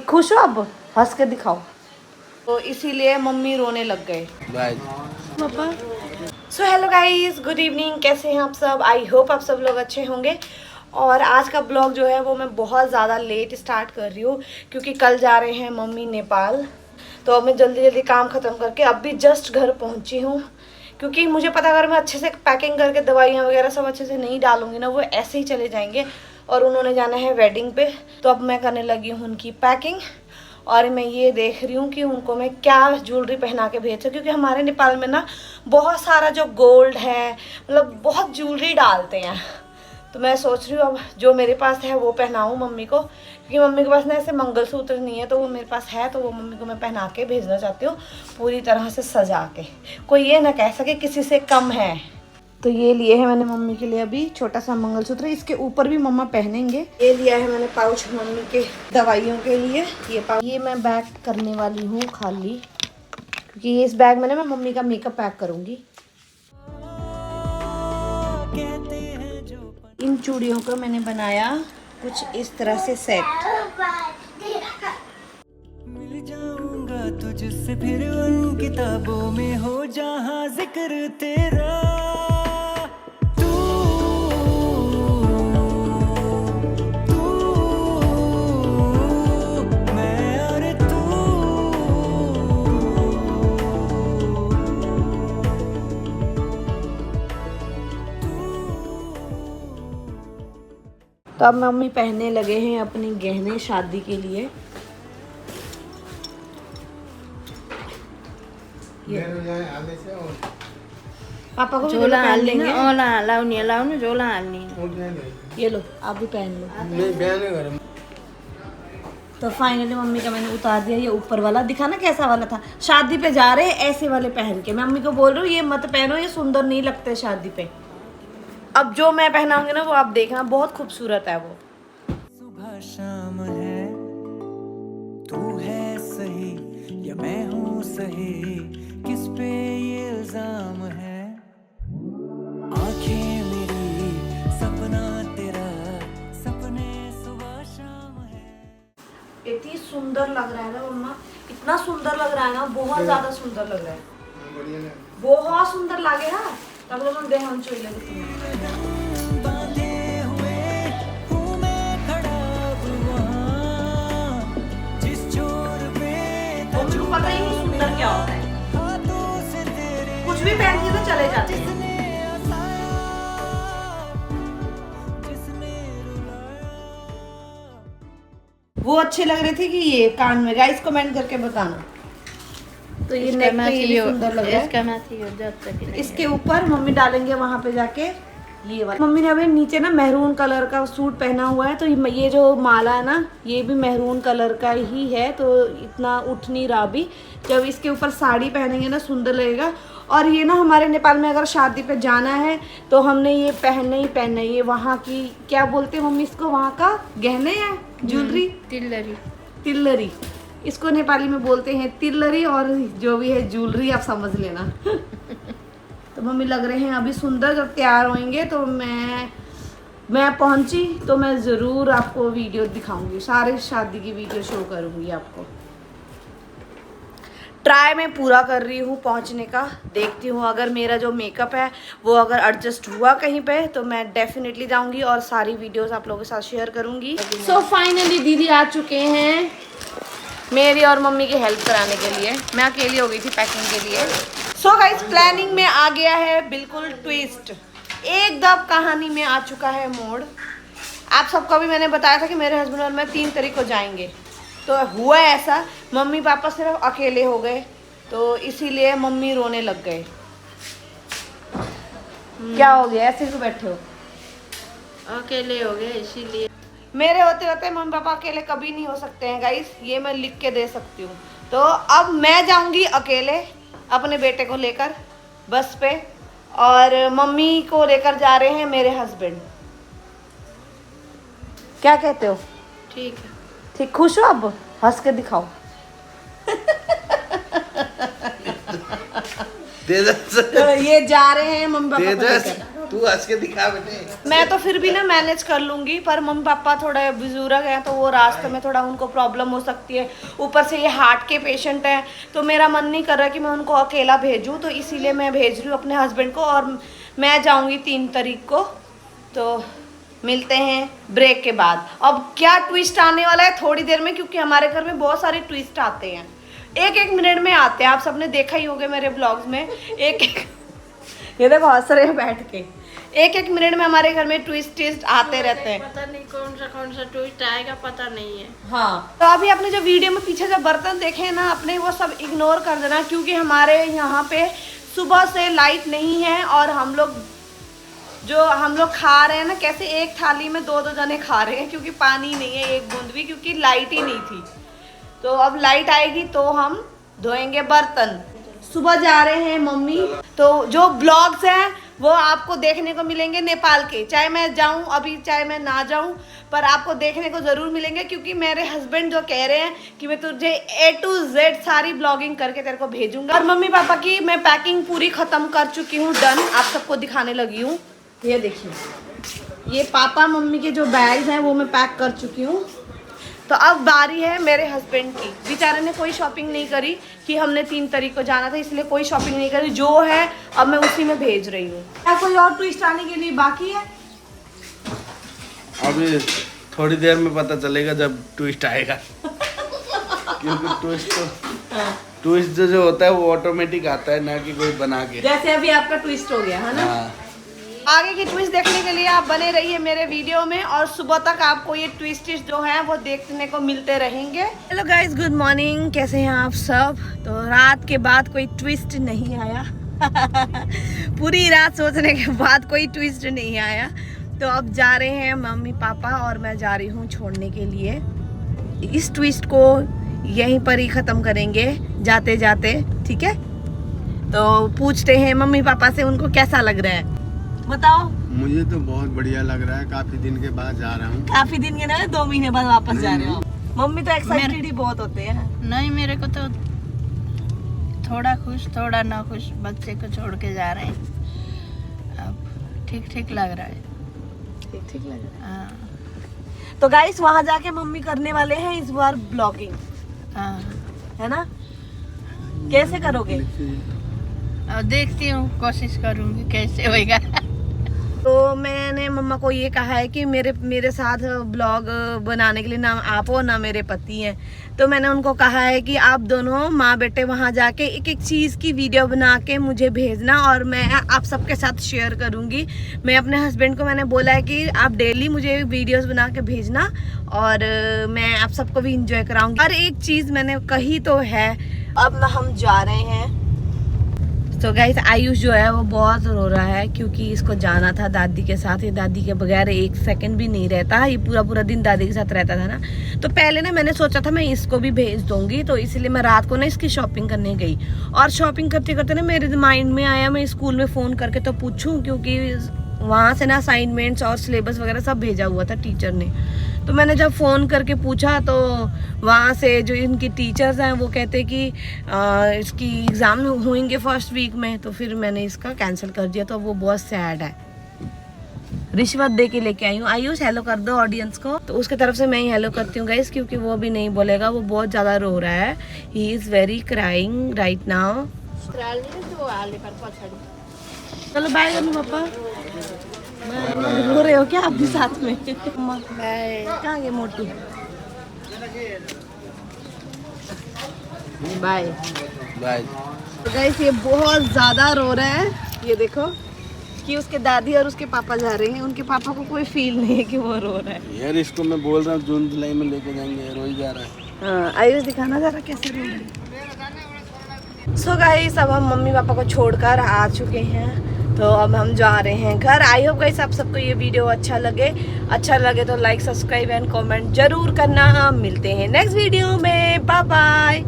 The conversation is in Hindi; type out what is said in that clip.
खुश हो अब, हंस के दिखाओ। तो इसीलिए मम्मी रोने लग गए। पापा। So hello guys, good evening, कैसे हैं आप सब? आई होप आप सब लोग अच्छे होंगे। और आज का ब्लॉग जो है वो मैं बहुत ज़्यादा लेट स्टार्ट कर रही हूँ क्योंकि कल जा रहे हैं मम्मी नेपाल। तो अब मैं जल्दी जल्दी काम ख़त्म करके अब भी जस्ट घर पहुँची हूँ क्योंकि मुझे पता अगर मैं अच्छे से पैकिंग करके दवाइयाँ वगैरह सब अच्छे से नहीं डालूंगी ना, वो ऐसे ही चले जाएंगे। और उन्होंने जाना है वेडिंग पे, तो अब मैं करने लगी हूँ उनकी पैकिंग। और मैं ये देख रही हूँ कि उनको मैं क्या ज्वेलरी पहना के भेज सकूँ क्योंकि हमारे नेपाल में ना बहुत सारा जो गोल्ड है, मतलब बहुत ज्वेलरी डालते हैं। तो मैं सोच रही हूँ अब जो मेरे पास है वो पहनाऊँ मम्मी को, क्योंकि मम्मी के पास ना ऐसे मंगलसूत्र नहीं है, तो वो मेरे पास है, तो वो मम्मी को मैं पहना के भेजना चाहती हूँ पूरी तरह से सजा के, कोई ये ना कह सके किसी से कम है। तो ये लिए है मैंने मम्मी के लिए अभी छोटा सा मंगलसूत्र, इसके ऊपर भी मम्मा पहनेंगे। ये लिया है मैंने पाउच मम्मी के दवाइयों के लिए। ये पाउच ये मैं बैग करने वाली हूँ खाली, क्योंकि ये इस बैग में ना मैं मम्मी का मेकअप पैक करूँगी। इन चूड़ियों को मैंने बनाया कुछ इस तरह से सेट। मिल जाऊंगा तुझसे फिर उन किताबों में हो जहां जिक्र तेरा। मैं और तू। तो अब मम्मी पहनने लगे हैं अपने गहने शादी के लिए। पापा को झोला पहन हाल्ने लेंगे। ओला लाउने लाउनु झोला हाल्ने। ये लो आप भी पहन लो। तो फाइनली मम्मी का मैंने उतार दिया ये ऊपर वाला। दिखा ना कैसा वाला था, शादी पे जा रहे हैं ऐसे वाले पहन के। मैं मम्मी को बोल रही हूँ ये मत पहनो, ये सुंदर नहीं लगते शादी पे। अब जो मैं पहनाऊंगी ना वो आप देखना, बहुत खूबसूरत है वो। सुबह शाम है, तू है सही या मैं हूँ सही, किस पे ये इल्जाम है। आंखें मेरी सपना तेरा, सपने सुबह शाम है। इतनी सुंदर लग रहा है ना मम्मा, इतना सुंदर लग रहा है ना, बहुत ज्यादा सुंदर लग रहा है, बहुत सुंदर लगे। हाँ तब लोग दे हम चोई लगे। बांधे हुए हूँ मैं खड़ा वहाँ, जिस छोर पे मम्मी को पता ही नहीं सुंदर क्या होता है, हाथों से तेरे कुछ भी पहन के तो चले जाते हैं। वो अच्छे लग रहे थे कि ये कान में? गाइस कमेंट करके बताना। तो ये नेक पे ये भी सुंदर लग रहा है। इसके ऊपर मम्मी डालेंगे वहां पे जाके ये वाला। मम्मी ने अभी नीचे ना मेहरून कलर का सूट पहना हुआ है, तो ये जो माला है ना ये भी मेहरून कलर का ही है, तो इतना उठ नहीं रहा अभी। जब इसके ऊपर साड़ी पहनेंगे ना सुंदर लगेगा। और ये ना हमारे नेपाल में अगर शादी पे जाना है तो हमने ये पहनना ही पहनना है। ये वहाँ की क्या बोलते हैं मम्मी इसको, वहाँ का गहने है ज्वेलरी, तिल्लरी। तिल्लरी इसको नेपाली में बोलते हैं, तिल्लरी। और जो भी है ज्वेलरी आप समझ लेना। तो मम्मी लग रहे हैं अभी सुंदर। जब तैयार होंगे तो मैं पहुंची तो मैं ज़रूर आपको वीडियो दिखाऊंगी, सारे शादी की वीडियो शो करूंगी आपको। ट्राई मैं पूरा कर रही हूँ पहुँचने का। देखती हूँ अगर मेरा जो मेकअप है वो अगर एडजस्ट हुआ कहीं पे तो मैं डेफिनेटली जाऊँगी और सारी वीडियोस आप लोगों के साथ शेयर करूँगी। सो फाइनली दीदी आ चुके हैं मेरी और मम्मी की हेल्प कराने के लिए। मैं अकेली हो गई थी पैकिंग के लिए। सो गाइस प्लानिंग में आ गया है बिल्कुल ट्विस्ट, एकदम कहानी में आ चुका है मोड़। आप सबको भी मैंने बताया था कि मेरे हस्बैंड और मैं 3 तारीख को जाएंगे, तो हुआ ऐसा मम्मी पापा सिर्फ अकेले हो गए, तो इसीलिए मम्मी रोने लग गए। क्या हो गया, ऐसे क्यों बैठे हो? अकेले हो गए इसीलिए। मेरे होते होते मम्मी पापा अकेले कभी नहीं हो सकते हैं गाइस, ये मैं लिख के दे सकती हूँ। तो अब मैं जाऊंगी अकेले अपने बेटे को लेकर बस पे, और मम्मी को लेकर जा रहे हैं मेरे हस्बैंड। क्या कहते हो? ठीक है। ठीक, खुश हो अब, हंस के दिखाओ। तो ये जा रहे हैं मम्मी पापा को लेकर। तू हंस के दिखा बेटे। मैं तो फिर भी ना मैनेज कर लूंगी, पर मम्मी पापा थोड़ा बुजुर्ग हैं तो वो रास्ते में थोड़ा उनको प्रॉब्लम हो सकती है। ऊपर से ये हार्ट के पेशेंट हैं, तो मेरा मन नहीं कर रहा कि मैं उनको अकेला भेजूं, तो इसीलिए मैं भेज रही हूँ अपने हस्बैंड को। और मैं जाऊंगी 3 तारीख को। तो मिलते हैं ब्रेक के बाद। अब क्या ट्विस्ट आने वाला है थोड़ी देर में, क्योंकि हमारे घर में बहुत सारे ट्विस्ट आते हैं, 1-1 मिनट में आते हैं। आप सबने देखा ही होगा मेरे ब्लॉग्स में, एक ये देखो हंस रहे हैं बैठ के, 1-1 मिनट में हमारे घर में ट्विस्ट आते रहते हैं। पता नहीं कौन सा ट्विस्ट आएगा, पता नहीं है। हाँ, तो अभी आपने जो वीडियो में पीछे जो बर्तन देखे हैं ना अपने, वो सब इग्नोर कर देना, क्योंकि हमारे यहाँ पे सुबह से लाइट नहीं है। और हम लोग खा रहे हैं ना, कैसे एक थाली में 2-2 जने खा रहे हैं, क्योंकि पानी नहीं है एक बूंद भी, क्योंकि लाइट ही नहीं थी। तो अब लाइट आएगी तो हम धोएंगे बर्तन। सुबह जा रहे हैं मम्मी, तो जो ब्लॉग्स हैं वो आपको देखने को मिलेंगे नेपाल के, चाहे मैं जाऊं अभी चाहे मैं ना जाऊं, पर आपको देखने को ज़रूर मिलेंगे, क्योंकि मेरे हस्बैंड जो कह रहे हैं कि मैं तुझे A to Z सारी ब्लॉगिंग करके तेरे को भेजूंगा। और मम्मी पापा की मैं पैकिंग पूरी ख़त्म कर चुकी हूँ, डन। आप सबको दिखाने लगी हूँ, ये देखिए, ये पापा मम्मी के जो बैग्स हैं वो मैं पैक कर चुकी हूँ। तो अब बारी है मेरे हस्बैंड की। बेचारे ने कोई शॉपिंग नहीं करी, कि हमने 3 तारीख को जाना था इसलिए कोई शॉपिंग नहीं करी, जो है अब मैं उसी में भेज रही हूँ। क्या कोई और ट्विस्ट आने के लिए बाकी है? अभी थोड़ी देर में पता चलेगा जब ट्विस्ट आएगा। क्योंकि ट्विस्ट जो होता है वो ऑटोमेटिक आता है, ना कि कोई बना के। जैसे अभी आपका ट्विस्ट हो गया है ना। हाँ। आगे की ट्विस्ट देखने के लिए आप बने रहिए मेरे वीडियो में, और सुबह तक आपको ये ट्विस्ट जो है वो देखने को मिलते रहेंगे। हेलो गाइस, गुड मॉर्निंग, कैसे हैं आप सब? तो रात के बाद कोई ट्विस्ट नहीं आया। पूरी रात सोचने के बाद कोई ट्विस्ट नहीं आया। तो अब जा रहे हैं मम्मी पापा और मैं जा रही हूँ छोड़ने के लिए। इस ट्विस्ट को यहीं पर ही ख़त्म करेंगे जाते जाते, ठीक है? तो पूछते हैं मम्मी पापा से उनको कैसा लग रहा है, बताओ। मुझे तो बहुत बढ़िया लग रहा है, काफी दिन के बाद जा रहा हूँ। काफी दिन के ना, 2 महीने बाद वापस जा रहे हो। मम्मी तो एक्साइटेड ही बहुत होते हैं। नहीं, मेरे को तो थोड़ा खुश थोड़ा ना खुश, बच्चे को छोड़ के जा रहे हैं। अब ठीक लग रहा है। ठीक लग रहा है। हाँ। तो गाइस वहाँ जाके मम्मी करने वाले हैं इस बार ब्लॉगिंग, हाँ, है ना? कैसे करोगे? अब देखती हूँ, कोशिश करूँगी कैसे होएगा। तो मैंने मम्मा को ये कहा है कि मेरे साथ ब्लॉग बनाने के लिए ना आप हो ना मेरे पति हैं। तो मैंने उनको कहा है कि आप दोनों माँ बेटे वहाँ जाके एक चीज़ की वीडियो बना के मुझे भेजना, और मैं आप सबके साथ शेयर करूँगी। मैं अपने हस्बैंड को मैंने बोला है कि आप डेली मुझे वीडियोस बना के भेजना, और मैं आप सबको भी इंजॉय कराऊँगी। और एक चीज़ मैंने कही तो है, अब हम जा रहे हैं। तो गाइस आयुष जो है वो बहुत रो रहा है, क्योंकि इसको जाना था दादी के साथ। ये दादी के बगैर 1 सेकंड भी नहीं रहता, ये पूरा दिन दादी के साथ रहता था ना। तो पहले ना मैंने सोचा था मैं इसको भी भेज दूंगी, तो इसलिए मैं रात को ना इसकी शॉपिंग करने गई। और शॉपिंग करते करते ना मेरे माइंड में आया मैं स्कूल में फ़ोन करके तो पूछूं, क्योंकि वहाँ से ना असाइनमेंट्स और सिलेबस वगैरह सब भेजा हुआ था टीचर ने। तो मैंने जब फ़ोन करके पूछा तो वहाँ से जो इनकी टीचर्स हैं वो कहते कि इसकी एग्ज़ाम होंगे फर्स्ट वीक में। तो फिर मैंने इसका कैंसिल कर दिया। तो वो बहुत सैड है। रिश्वत दे के लेके आई हूँ। आयुष हेलो कर दो ऑडियंस को। तो उसकी तरफ से मैं ही हेलो करती हूँ गाइस, क्योंकि वो भी नहीं बोलेगा, वो बहुत ज़्यादा रो रहा है। He is very crying right now. चलो बाय मम्मी पापा। रो रहे हो क्या आप भी साथ में? कहाँ गए मोटू? Bye bye. तो गाइस ये बहुत ज़्यादा रो रहा है। ये देखो कि उसके दादी और उसके पापा जा रहे हैं। उनके पापा को कोई फील नहीं है कि वो रो रहा है। यार इसको मैं बोल रहा हूँ जून जुलाई में लेके जाएंगे, रो ही जा रहा है। हाँ, आयुष दिखाना जरा कैसे रो रही है। सो गाइस अब हम मम्मी पापा को छोड़कर आ चुके हैं। तो अब हम जा रहे हैं घर। आई होप गाइस आप सबको ये वीडियो अच्छा लगे तो लाइक सब्सक्राइब एंड कमेंट जरूर करना। मिलते हैं नेक्स्ट वीडियो में। Bye bye.